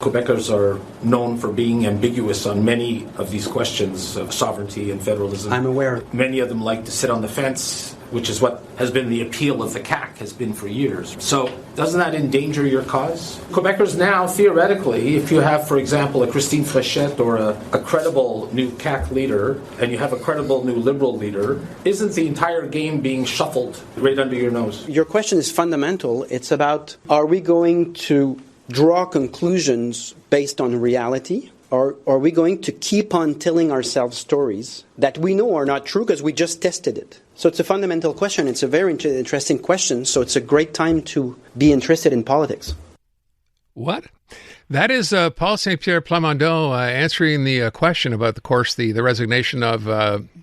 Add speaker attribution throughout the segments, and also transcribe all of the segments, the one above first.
Speaker 1: Quebecers are known for being ambiguous on many of these questions of sovereignty and federalism.
Speaker 2: I'm aware.
Speaker 1: Many of them like to sit on the fence, which is what has been the appeal of the CAQ, has been for years. So doesn't that endanger your cause? Quebecers now, theoretically, if you have, for example, a Christine Fréchette or a credible new CAQ leader, and you have a credible new Liberal leader, isn't the entire game being shuffled right under your nose?
Speaker 2: Your question is fundamental. It's about, are we going to draw conclusions based on reality, or are we going to keep on telling ourselves stories that we know are not true because we just tested it? So it's a fundamental question. It's a very interesting question. So it's a great time to be interested in politics.
Speaker 3: What? That is Paul Saint-Pierre Plamondon answering the question about, of course, the resignation of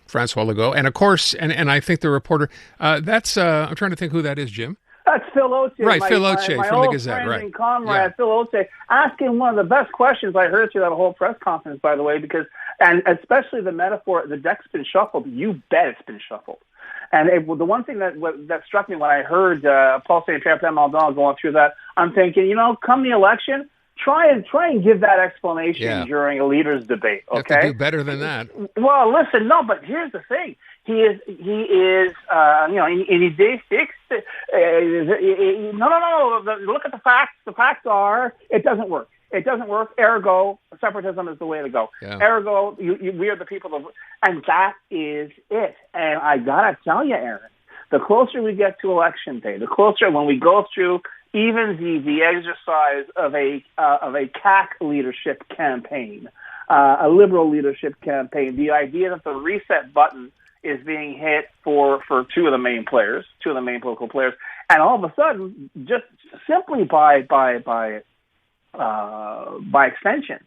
Speaker 3: François Legault. And, of course, and I think the reporter, that's, I'm trying to think who that is, Jim.
Speaker 4: That's Phil Oche.
Speaker 3: Right, Phil Oche from the Gazette, right.
Speaker 4: My old friend and comrade, Phil Oche, asking one of the best questions I heard through that whole press conference, by the way, because, and especially the metaphor, the deck's been shuffled. You bet it's been shuffled. And the one thing that struck me when I heard Paul Saint-Pierre Plamondon going through that, I'm thinking, come the election, try and give that explanation during a leaders' debate. Okay,
Speaker 3: you have to do better than that.
Speaker 4: Well, listen, no, but here's the thing: he is, une idée fixe. No. Look at the facts. The facts are it doesn't work. It doesn't work. Ergo, separatism is the way to go. Yeah. Ergo, we are the people and that is it. And I gotta tell you, Aaron, the closer we get to election day, the closer when we go through even the exercise of a CAQ leadership campaign, a Liberal leadership campaign, the idea that the reset button is being hit for two of the main political players, and all of a sudden, just simply by extension,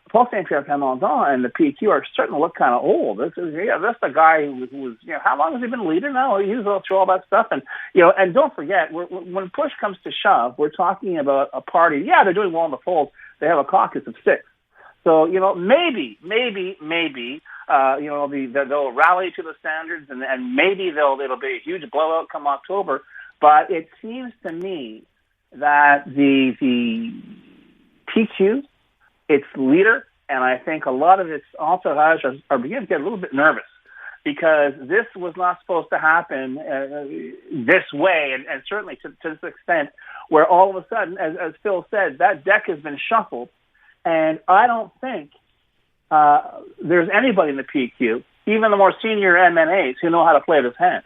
Speaker 4: Paul Saint-Pierre Plamondon and the PQ are starting to look kind of old. This is the guy who was how long has he been leader now? He's through all that stuff, and and don't forget when push comes to shove, we're talking about a party. Yeah, they're doing well in the polls. They have a caucus of 6. So maybe they'll rally to the standards, and maybe it'll be a huge blowout come October. But it seems to me that the PQ, its leader, and I think a lot of its entourage are beginning to get a little bit nervous because this was not supposed to happen this way, and certainly to this extent, where all of a sudden, as Phil said, that deck has been shuffled, and I don't think there's anybody in the PQ, even the more senior MNAs, who know how to play this hand.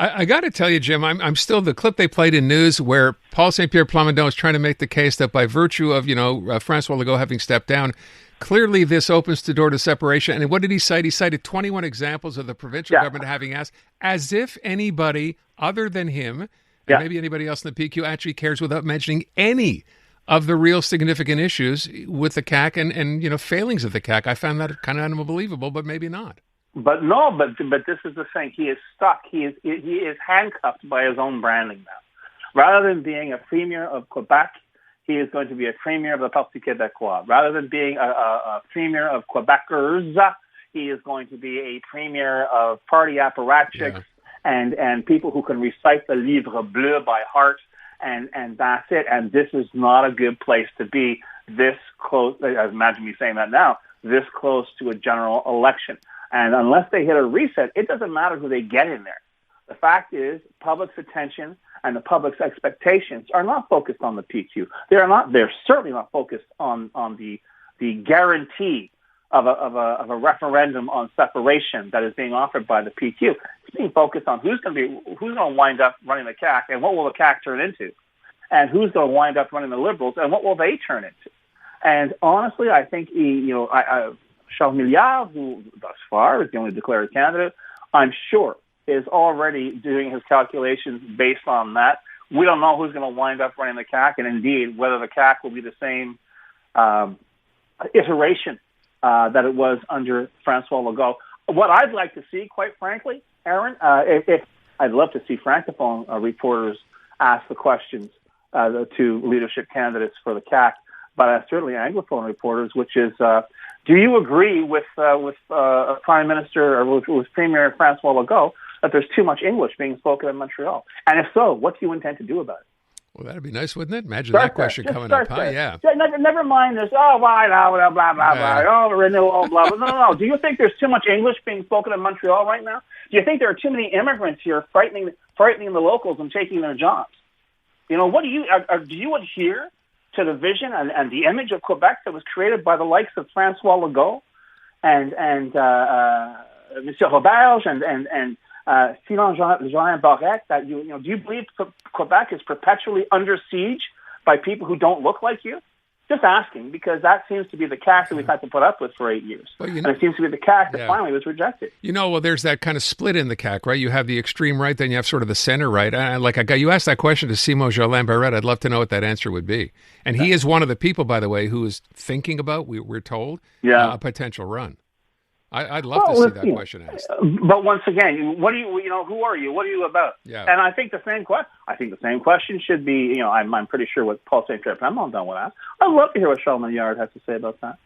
Speaker 3: I got to tell you, Jim, I'm still the clip they played in news where Paul Saint-Pierre Plamondon is trying to make the case that by virtue of, François Legault having stepped down, clearly this opens the door to separation. And what did he cite? He cited 21 examples of the provincial government having asked, as if anybody other than him, and maybe anybody else in the PQ actually cares, without mentioning any of the real significant issues with the CAQ and failings of the CAQ. I found that kind of unbelievable, but maybe not.
Speaker 4: But this is the thing. He is stuck. He is handcuffed by his own branding now. Rather than being a premier of Quebec, he is going to be a premier of the Parti Québécois. Rather than being a premier of Quebecers, he is going to be a premier of party apparatchiks and people who can recite the Livre Bleu by heart, and that's it. And this is not a good place to be this close. Imagine me saying that now. This close to a general election. And unless they hit a reset, it doesn't matter who they get in there. The fact is, public's attention and the public's expectations are not focused on the PQ. They're certainly not focused on the guarantee of a referendum on separation that is being offered by the PQ. It's being focused on who's going to wind up running the CAQ and what will the CAQ turn into, and who's going to wind up running the Liberals and what will they turn into. And honestly, I think Charles Milliard, who thus far is the only declared candidate, I'm sure is already doing his calculations based on that. We don't know who's going to wind up running the CAQ, and indeed whether the CAQ will be the same iteration that it was under François Legault. What I'd like to see, quite frankly, Aaron, if I'd love to see Francophone reporters ask the questions to leadership candidates for the CAQ, but certainly Anglophone reporters, which is, do you agree with Prime Minister or with Premier François Legault that there's too much English being spoken in Montreal? And if so, what do you intend to do about it?
Speaker 3: Well, that'd be nice, wouldn't it? Imagine that question coming up, huh? Yeah.
Speaker 4: Never mind this. Oh, why, blah, blah, blah, blah. Oh, renewal, blah, blah. No. Do you think there's too much English being spoken in Montreal right now? Do you think there are too many immigrants here frightening the locals and taking their jobs? What do you adhere to the vision and the image of Quebec that was created by the likes of Francois Legault and Monsieur Robert and Simon Jean Barrette, that do you believe Quebec is perpetually under siege by people who don't look like you? Just asking, because that seems to be the CAC that we've had to put up with for 8 years. Well, and it seems to be the CAC that finally was rejected.
Speaker 3: Well, there's that kind of split in the CAC, right? You have the extreme right, then you have sort of the center right. You asked that question to Simon Jolin Barrette. I'd love to know what that answer would be. And he is one of the people, by the way, who is thinking about, we're told, a potential run. I'd love to see that question asked.
Speaker 4: But once again, who are you? What are you about?
Speaker 3: Yeah.
Speaker 4: And I think the same question should be, I'm pretty sure what Paul St. Pierre Plamondon done with that. I'd love to hear what Charles Maillard has to say about that.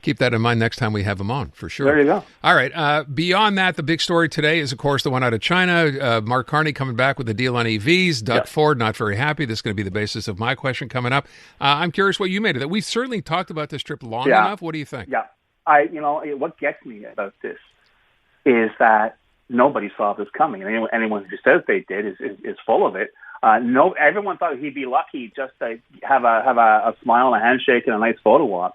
Speaker 3: Keep that in mind next time we have him on, for sure.
Speaker 4: There you go.
Speaker 3: All right. Beyond that, the big story today is, of course, the one out of China. Mark Carney coming back with a deal on EVs. Doug Ford, not very happy. This is going to be the basis of my question coming up. I'm curious what you made of it. We've certainly talked about this trip long enough. What do you think?
Speaker 4: Yeah. What gets me about this is that nobody saw this coming. Anyone who says they did is full of it. Everyone thought he'd be lucky just to have a smile and a handshake and a nice photo op.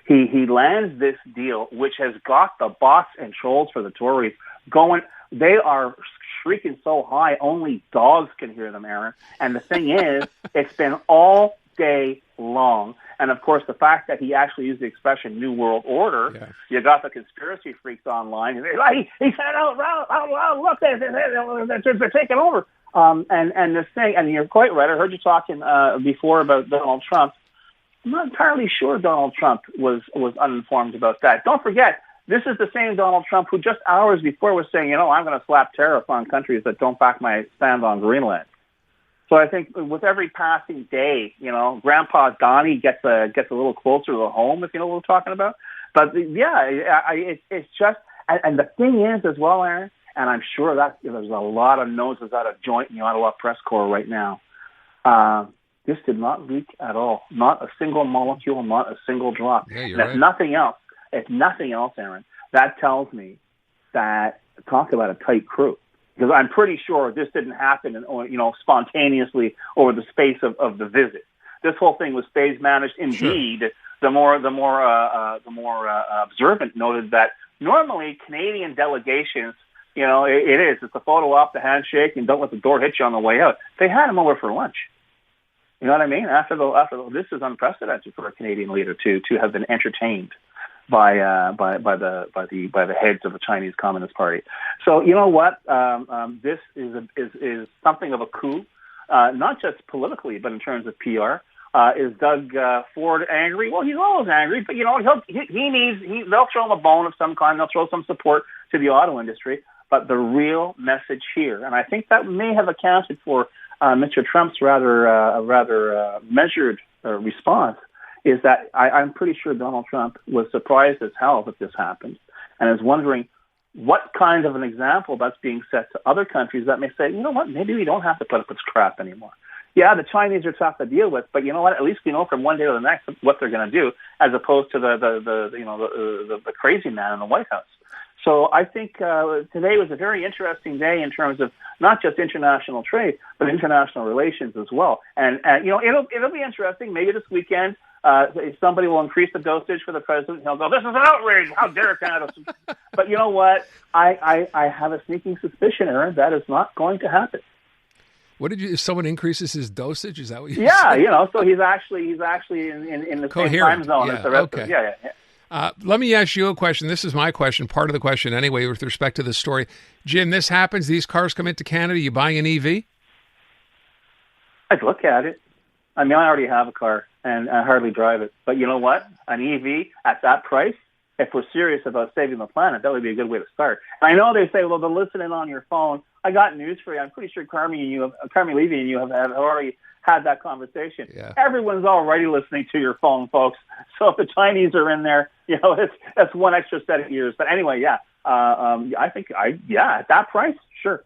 Speaker 4: He lands this deal, which has got the bots and trolls for the Tories going. They are shrieking so high, only dogs can hear them, Aaron. And the thing is, it's been all day long. And, of course, the fact that he actually used the expression New World Order, you got the conspiracy freaks online. He said, oh, look, they're taking over. And this thing, and you're quite right, I heard you talking before about Donald Trump. I'm not entirely sure Donald Trump was uninformed about that. Don't forget, this is the same Donald Trump who just hours before was saying, I'm going to slap tariffs on countries that don't back my stand on Greenland. So I think with every passing day, Grandpa Donnie gets a little closer to home, if you know what we're talking about. But it's just, and the thing is as well, Aaron, and I'm sure that there's a lot of noses out of joint in the Ottawa press corps right now. This did not leak at all. Not a single molecule, not a single drop.
Speaker 3: Yeah,
Speaker 4: and if nothing else, Aaron, that tells me that talk about a tight crew. Because I'm pretty sure this didn't happen, spontaneously over the space of the visit. This whole thing was stage managed. Indeed, sure. The more observant noted that normally Canadian delegations, it's a photo op, the handshake, and don't let the door hit you on the way out. They had him over for lunch. You know what I mean? This is unprecedented for a Canadian leader to have been entertained by the heads of the Chinese Communist Party. So you know what? This is something of a coup, not just politically, but in terms of PR. Is Doug Ford angry? Well, he's always angry, but they'll throw him a bone of some kind. They'll throw some support to the auto industry. But the real message here, and I think that may have accounted for Mr. Trump's rather measured response, is that I'm pretty sure Donald Trump was surprised as hell that this happened and is wondering what kind of an example that's being set to other countries that may say, you know what, maybe we don't have to put up with this crap anymore. Yeah, the Chinese are tough to deal with, but you know what, at least we know from one day to the next what they're going to do, as opposed to the crazy man in the White House. So I think today was a very interesting day in terms of not just international trade, but international relations as well. And it'll be interesting. Maybe this weekend, if somebody will increase the dosage for the president, he'll go, "This is an outrage! How dare Canada?" But you know what? I have a sneaking suspicion, Aaron, that is not going to happen.
Speaker 3: What did you? If someone increases his dosage, is that what you?
Speaker 4: Yeah,
Speaker 3: said?
Speaker 4: So he's actually in the
Speaker 3: coherent.
Speaker 4: Same time zone as the rest
Speaker 3: okay.
Speaker 4: of yeah.
Speaker 3: Let me ask you a question. This is my question, part of the question anyway, with respect to this story. Jim, this happens. These cars come into Canada. You buying an EV?
Speaker 4: I'd look at it. I mean, I already have a car, and I hardly drive it. But you know what? An EV at that price, if we're serious about saving the planet, that would be a good way to start. And I know they say, well, they're listening on your phone. I got news for you. I'm pretty sure Carmi Levy and you have already had that conversation.
Speaker 3: Yeah.
Speaker 4: Everyone's already listening to your phone, folks. So if the Chinese are in there, that's one extra set of ears. But anyway, I think at that price, sure.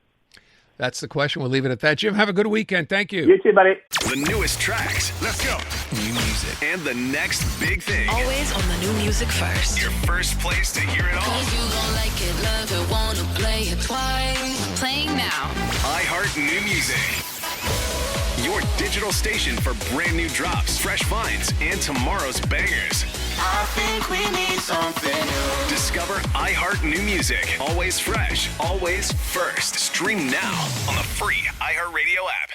Speaker 3: That's the question. We'll leave it at that. Jim, have a good weekend. Thank you.
Speaker 4: You too, buddy.
Speaker 5: The newest tracks. Let's go. New music. And the next big thing.
Speaker 6: Always on the new music first.
Speaker 5: Your first place to hear it all.
Speaker 6: Cause you gon' like it, love it, wanna play it twice. Playing now.
Speaker 5: iHeart New Music. Your digital station for brand new drops, fresh finds, and tomorrow's bangers.
Speaker 7: I think we need something new.
Speaker 5: Discover iHeart New Music. Always fresh, always first. Stream now on the free iHeartRadio app.